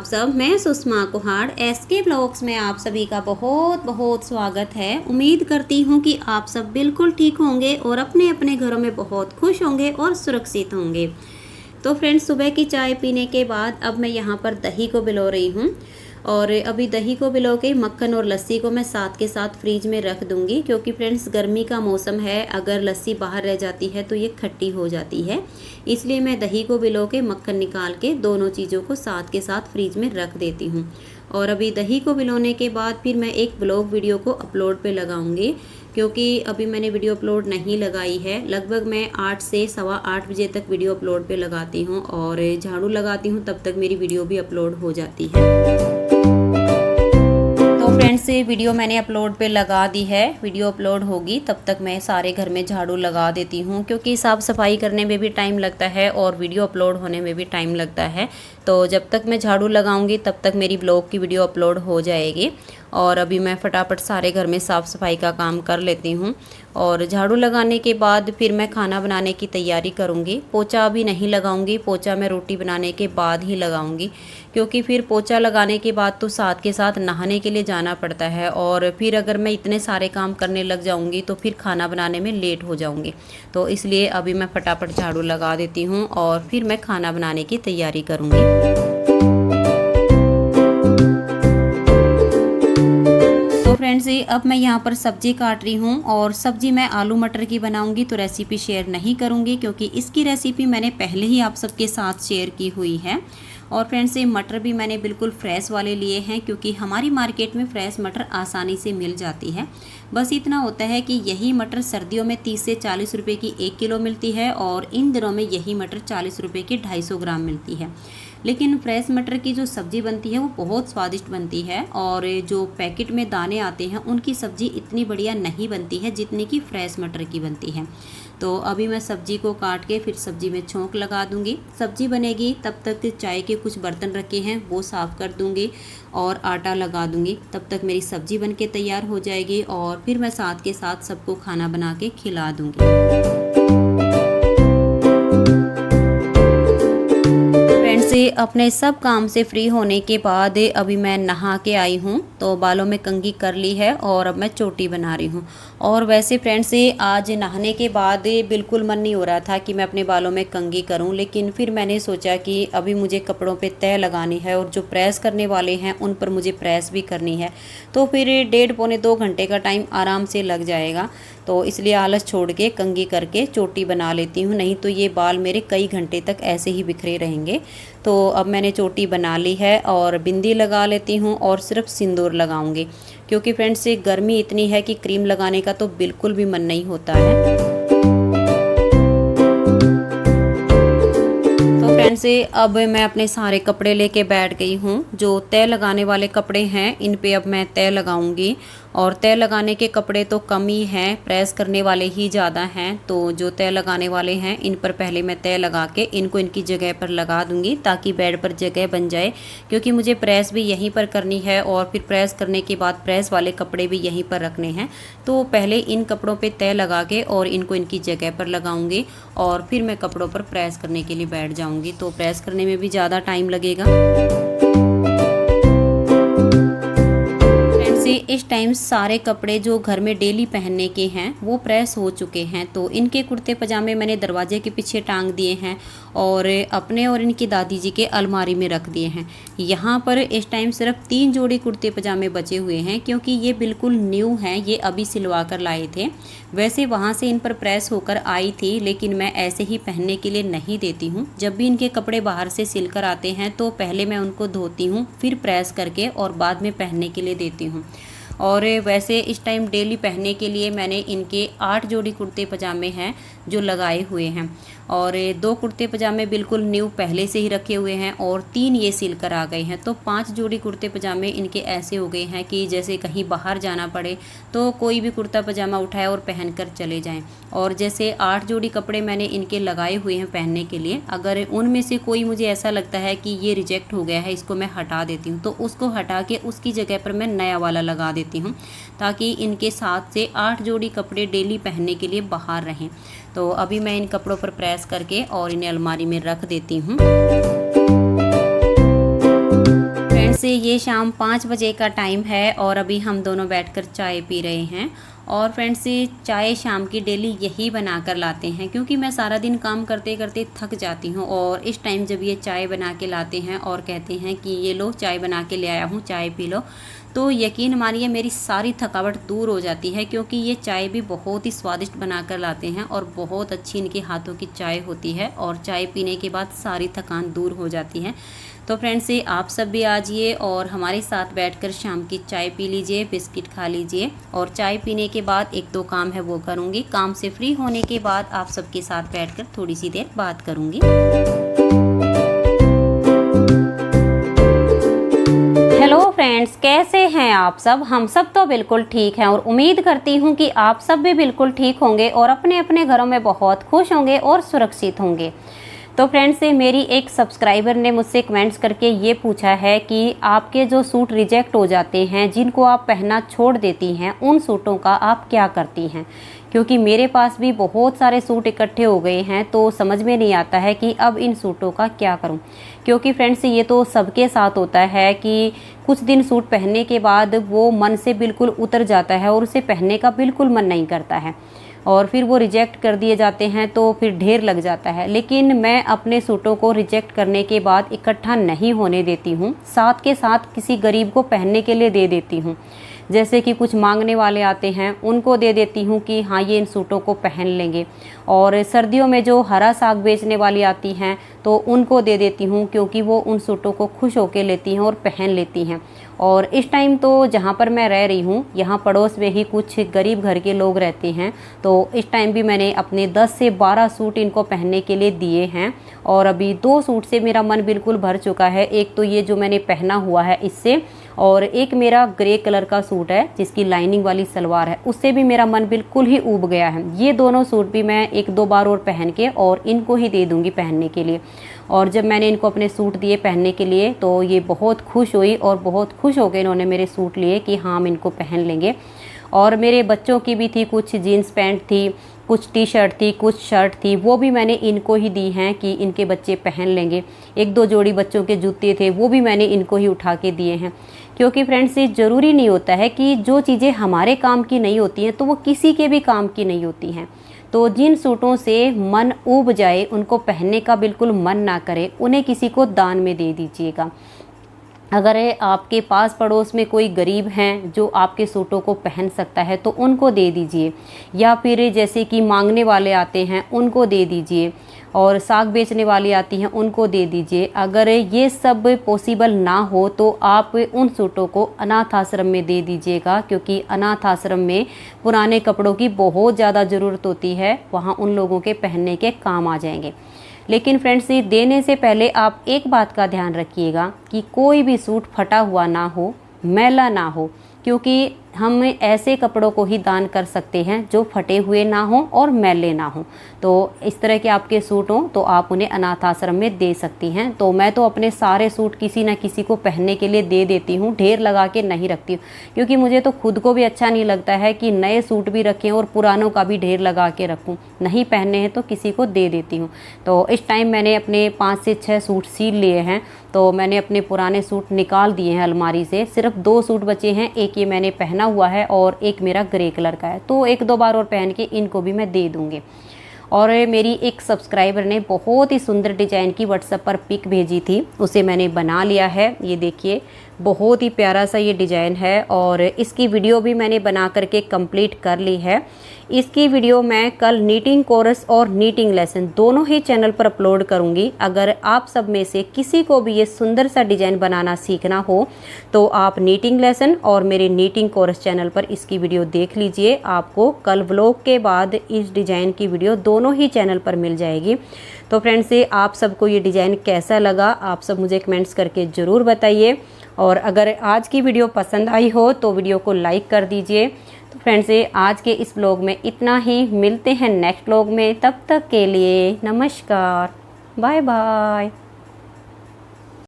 सब। मैं Sushma Kuhad SK blogs में आप सभी का बहुत बहुत स्वागत है। उम्मीद करती हूँ कि आप सब बिल्कुल ठीक होंगे और अपने अपने घरों में बहुत खुश होंगे और सुरक्षित होंगे। तो फ्रेंड्स, सुबह की चाय पीने के बाद अब मैं यहाँ पर दही को भिगो रही हूँ और अभी दही को भिगो के मक्खन और लस्सी को मैं साथ के साथ फ्रीज में रख दूंगी, क्योंकि फ्रेंड्स गर्मी का मौसम है, अगर लस्सी बाहर रह जाती है तो ये खट्टी हो जाती है। इसलिए मैं दही को भिगो के मक्खन निकाल के दोनों चीज़ों को साथ के साथ फ्रीज में रख देती हूँ। और अभी दही को भिगोने के बाद फिर मैं एक ब्लॉग वीडियो को अपलोड पे लगाऊंगी, क्योंकि अभी मैंने वीडियो अपलोड नहीं लगाई है। लगभग मैं 8 से सवा 8 बजे तक वीडियो अपलोड पे लगाती हूँ और झाड़ू लगाती हूँ, तब तक मेरी वीडियो भी अपलोड हो जाती है। तो फ्रेंड्स, वीडियो मैंने अपलोड पे लगा दी है। वीडियो अपलोड होगी तब तक मैं सारे घर में झाड़ू लगा देती हूँ, क्योंकि साफ़ सफाई करने में भी टाइम लगता है और वीडियो अपलोड होने में भी टाइम लगता है। तो जब तक मैं झाड़ू लगाऊंगी तब तक मेरी ब्लॉग की वीडियो अपलोड हो जाएगी। और अभी मैं फटाफट सारे घर में साफ़ सफाई का काम कर लेती हूँ और झाड़ू लगाने के बाद फिर मैं खाना बनाने की तैयारी करूँगी। पोछा अभी नहीं लगाऊंगी, पोछा मैं रोटी बनाने के बाद ही लगाऊंगी, क्योंकि फिर पोछा लगाने के बाद तो साथ के साथ नहाने के लिए जाना पड़ता है और फिर अगर मैं इतने सारे काम करने लग जाऊंगी तो फिर खाना बनाने में लेट हो जाऊंगी। तो इसलिए अभी मैं फटाफट झाड़ू लगा देती हूँ और फिर मैं खाना बनाने की तैयारी करूँगी। फ्रेंड्स, अब मैं यहाँ पर सब्जी काट रही हूँ और सब्जी मैं आलू मटर की बनाऊंगी, तो रेसिपी शेयर नहीं करूँगी, क्योंकि इसकी रेसिपी मैंने पहले ही आप सबके साथ शेयर की हुई है। और फ्रेंड्स, ये मटर भी मैंने बिल्कुल फ्रेश वाले लिए हैं, क्योंकि हमारी मार्केट में फ्रेश मटर आसानी से मिल जाती है। बस इतना होता है कि यही मटर सर्दियों में 30 से 40 रुपये की 1 किलो मिलती है और इन दिनों में यही मटर 40 रुपये की 250 ग्राम मिलती है। लेकिन फ्रेश मटर की जो सब्ज़ी बनती है वो बहुत स्वादिष्ट बनती है और जो पैकेट में दाने आते हैं उनकी सब्ज़ी इतनी बढ़िया नहीं बनती है जितनी कि फ्रेश मटर की बनती है। तो अभी मैं सब्ज़ी को काट के फिर सब्ज़ी में छोंक लगा दूंगी। सब्ज़ी बनेगी तब तक चाय के कुछ बर्तन रखे हैं वो साफ़ कर दूंगी और आटा लगा दूंगी। तब तक मेरी सब्ज़ी बन के तैयार हो जाएगी और फिर मैं साथ के साथ सबको खाना बना के खिला दूंगी। से अपने सब काम से फ्री होने के बाद अभी मैं नहा के आई हूँ, तो बालों में कंघी कर ली है और अब मैं चोटी बना रही हूँ। और वैसे फ्रेंड्स, आज नहाने के बाद बिल्कुल मन नहीं हो रहा था कि मैं अपने बालों में कंघी करूँ, लेकिन फिर मैंने सोचा कि अभी मुझे कपड़ों पे तह लगानी है और जो प्रेस करने वाले हैं उन पर मुझे प्रेस भी करनी है, तो फिर 1.5 पौने 2 घंटे का टाइम आराम से लग जाएगा। तो इसलिए आलस छोड़ के कंघी करके चोटी बना लेती हूँ, नहीं तो ये बाल मेरे कई घंटे तक ऐसे ही बिखरे रहेंगे। तो अब मैंने चोटी बना ली है और बिंदी लगा लेती हूँ और सिर्फ सिंदूर लगाऊंगी, क्योंकि फ्रेंड्स ये गर्मी इतनी है कि क्रीम लगाने का तो बिल्कुल भी मन नहीं होता है। फ्रेंड्स, अब मैं अपने सारे कपड़े लेके बैठ गई हूँ। जो तय लगाने वाले कपड़े हैं इन पे अब मैं तय लगाऊंगी और तय लगाने के कपड़े तो कम ही हैं, प्रेस करने वाले ही ज़्यादा हैं। तो जो तय लगाने वाले हैं इन पर पहले मैं तय लगा के इनको इनकी जगह पर लगा दूंगी, ताकि बेड पर जगह बन जाए, क्योंकि मुझे प्रेस भी यहीं पर करनी है और फिर प्रेस करने के बाद प्रेस वाले कपड़े भी यहीं पर रखने हैं। तो पहले इन कपड़ों पे तय लगा के और इनको इनकी जगह पर लगाऊंगी और फिर मैं कपड़ों पर प्रेस करने के लिए बैठ जाऊंगी। तो प्रेस करने में भी ज़्यादा टाइम लगेगा। इस टाइम सारे कपड़े जो घर में डेली पहनने के हैं वो प्रेस हो चुके हैं। तो इनके कुर्ते पजामे मैंने दरवाजे के पीछे टांग दिए हैं और अपने और इनकी दादी जी के अलमारी में रख दिए हैं। यहाँ पर इस टाइम सिर्फ 3 जोड़ी कुर्ते पजामे बचे हुए हैं, क्योंकि ये बिल्कुल न्यू हैं, ये अभी सिलवा कर लाए थे। वैसे वहाँ से इन पर प्रेस होकर आई थी, लेकिन मैं ऐसे ही पहनने के लिए नहीं देती हूँ। जब भी इनके कपड़े बाहर से सिल कर आते हैं तो पहले मैं उनको धोती हूँ, फिर प्रेस करके और बाद में पहनने के लिए देती हूँ। और वैसे इस टाइम डेली पहनने के लिए मैंने इनके 8 जोड़ी कुर्ते पजामे हैं जो लगाए हुए हैं और 2 कुर्ते पजामे बिल्कुल न्यू पहले से ही रखे हुए हैं और 3 ये सिल कर आ गए हैं। तो 5 जोड़ी कुर्ते पजामे इनके ऐसे हो गए हैं कि जैसे कहीं बाहर जाना पड़े तो कोई भी कुर्ता पजामा उठाए और पहन कर चले जाएं। और जैसे 8 जोड़ी कपड़े मैंने इनके लगाए हुए हैं पहनने के लिए, अगर उनमें से कोई मुझे ऐसा लगता है कि ये रिजेक्ट हो गया है, इसको मैं हटा देती हूँ, तो उसको हटा के उसकी जगह पर मैं नया वाला लगा देती हूँ, ताकि इनके 7 से 8 जोड़ी कपड़े डेली पहनने के लिए बाहर रहें। तो अभी मैं इन कपड़ों पर प्रेस करके और इन्हें अलमारी में रख देती हूँ। फ्रेंड्स ये शाम 5 बजे का टाइम है और अभी हम दोनों बैठकर चाय पी रहे हैं। और फ्रेंड्स चाय शाम की डेली यही बना कर लाते हैं, क्योंकि मैं सारा दिन काम करते करते थक जाती हूँ। और इस टाइम जब ये चाय बना के लाते हैं और कहते हैं कि ये लो चाय बना के ले आया हूँ, चाय पी लो, तो यकीन मानिए मेरी सारी थकावट दूर हो जाती है। क्योंकि ये चाय भी बहुत ही स्वादिष्ट बना कर लाते हैं और बहुत अच्छी इनके हाथों की चाय होती है और चाय पीने के बाद सारी थकान दूर हो जाती है। तो फ्रेंड्स आप सब भी आ जाइए और हमारे साथ बैठकर शाम की चाय पी लीजिए, बिस्किट खा लीजिए। और चाय पीने के बाद 1-2 काम है वो करूँगी। काम से फ्री होने के बाद आप सबके साथ बैठकर थोड़ी सी देर बात करूँगी। हेलो फ्रेंड्स, कैसे हैं आप सब? हम सब तो बिल्कुल ठीक हैं और उम्मीद करती हूँ कि आप सब भी बिल्कुल ठीक होंगे और अपने अपने घरों में बहुत खुश होंगे और सुरक्षित होंगे। तो फ्रेंड्स मेरी एक सब्सक्राइबर ने मुझसे कमेंट्स करके ये पूछा है कि आपके जो सूट रिजेक्ट हो जाते हैं, जिनको आप पहनना छोड़ देती हैं, उन सूटों का आप क्या करती हैं? क्योंकि मेरे पास भी बहुत सारे सूट इकट्ठे हो गए हैं, तो समझ में नहीं आता है कि अब इन सूटों का क्या करूं। क्योंकि फ्रेंड्स ये तो सबके साथ होता है कि कुछ दिन सूट पहनने के बाद वो मन से बिल्कुल उतर जाता है और उसे पहनने का बिल्कुल मन नहीं करता है और फिर वो रिजेक्ट कर दिए जाते हैं, तो फिर ढेर लग जाता है। लेकिन मैं अपने सूटों को रिजेक्ट करने के बाद इकट्ठा नहीं होने देती हूँ, साथ के साथ किसी गरीब को पहनने के लिए दे देती हूँ। जैसे कि कुछ मांगने वाले आते हैं, उनको दे देती हूँ कि हाँ ये इन सूटों को पहन लेंगे। और सर्दियों में जो हरा साग बेचने वाली आती हैं, तो उनको दे देती हूँ, क्योंकि वो उन सूटों को खुश होकर लेती हैं और पहन लेती हैं। और इस टाइम तो जहाँ पर मैं रह रही हूँ, यहाँ पड़ोस में ही कुछ गरीब घर के लोग रहते हैं, तो इस टाइम भी मैंने अपने 10 से 12 सूट इनको पहनने के लिए दिए हैं। और अभी 2 सूट से मेरा मन बिल्कुल भर चुका है। एक तो ये जो मैंने पहना हुआ है इससे, और एक मेरा ग्रे कलर का सूट है जिसकी लाइनिंग वाली सलवार है, उससे भी मेरा मन बिल्कुल ही ऊब गया है। ये दोनों सूट भी मैं 1-2 बार और पहन के और इनको ही दे दूँगी पहनने के लिए। और जब मैंने इनको अपने सूट दिए पहनने के लिए, तो ये बहुत खुश हुई और बहुत खुश होकर इन्होंने मेरे सूट लिए कि हाँ हम इनको पहन लेंगे। और मेरे बच्चों की भी थी, कुछ जीन्स पैंट थी, कुछ टी शर्ट थी, कुछ शर्ट थी, वो भी मैंने इनको ही दी हैं कि इनके बच्चे पहन लेंगे। 1-2 जोड़ी बच्चों के जूते थे, वो भी मैंने इनको ही उठा के दिए हैं। क्योंकि फ्रेंड्स ये ज़रूरी नहीं होता है कि जो चीज़ें हमारे काम की नहीं होती हैं तो वो किसी के भी काम की नहीं होती हैं। तो जिन सूटों से मन ऊब जाए, उनको पहनने का बिल्कुल मन ना करे, उन्हें किसी को दान में दे दीजिएगा। अगर आपके पास पड़ोस में कोई गरीब हैं जो आपके सूटों को पहन सकता है, तो उनको दे दीजिए। या फिर जैसे कि मांगने वाले आते हैं, उनको दे दीजिए। और साग बेचने वाली आती हैं, उनको दे दीजिए। अगर ये सब पॉसिबल ना हो तो आप उन सूटों को अनाथ आश्रम में दे दीजिएगा, क्योंकि अनाथ आश्रम में पुराने कपड़ों की बहुत ज़्यादा ज़रूरत होती है, वहाँ उन लोगों के पहनने के काम आ जाएंगे। लेकिन फ्रेंड्स ये देने से पहले आप एक बात का ध्यान रखिएगा कि कोई भी सूट फटा हुआ ना हो, मैला ना हो, क्योंकि हम ऐसे कपड़ों को ही दान कर सकते हैं जो फटे हुए ना हों और मैले ना हों। तो इस तरह के आपके सूट हों तो आप उन्हें अनाथ आश्रम में दे सकती हैं। तो मैं तो अपने सारे सूट किसी न किसी को पहनने के लिए दे देती हूँ, ढेर लगा के नहीं रखती हूँ, क्योंकि मुझे तो खुद को भी अच्छा नहीं लगता है कि नए सूट भी रखें और पुरानों का भी ढेर लगा के रखूँ। नहीं पहनने हैं तो किसी को दे देती हूँ। तो इस टाइम मैंने अपने 5 से 6 सूट सील लिए हैं, तो मैंने अपने पुराने सूट निकाल दिए हैं अलमारी से। सिर्फ 2 सूट बचे हैं, एक ये मैंने पहना हुआ है और एक मेरा ग्रे कलर का है। तो 1-2 बार और पहन के इनको भी मैं दे दूँगी। और मेरी एक सब्सक्राइबर ने बहुत ही सुंदर डिज़ाइन की व्हाट्सएप पर पिक भेजी थी, उसे मैंने बना लिया है। ये देखिए बहुत ही प्यारा सा ये डिज़ाइन है और इसकी वीडियो भी मैंने बना करके कंप्लीट कर ली है। इसकी वीडियो मैं कल नीटिंग कोर्स और नीटिंग लेसन दोनों ही चैनल पर अपलोड करूंगी। अगर आप सब में से किसी को भी ये सुंदर सा डिज़ाइन बनाना सीखना हो तो आप नीटिंग लेसन और मेरे नीटिंग कोर्स चैनल पर इसकी वीडियो देख लीजिए। आपको कल व्लॉग के बाद इस डिज़ाइन की वीडियो दोनों ही चैनल पर मिल जाएगी। तो फ्रेंड्स आप सबको ये डिज़ाइन कैसा लगा, आप सब मुझे कमेंट्स करके ज़रूर बताइए। और अगर आज की वीडियो पसंद आई हो तो वीडियो को लाइक कर दीजिए। तो फ्रेंड्स आज के इस व्लॉग में इतना ही, मिलते हैं नेक्स्ट व्लॉग में। तब तक के लिए नमस्कार, बाय बाय।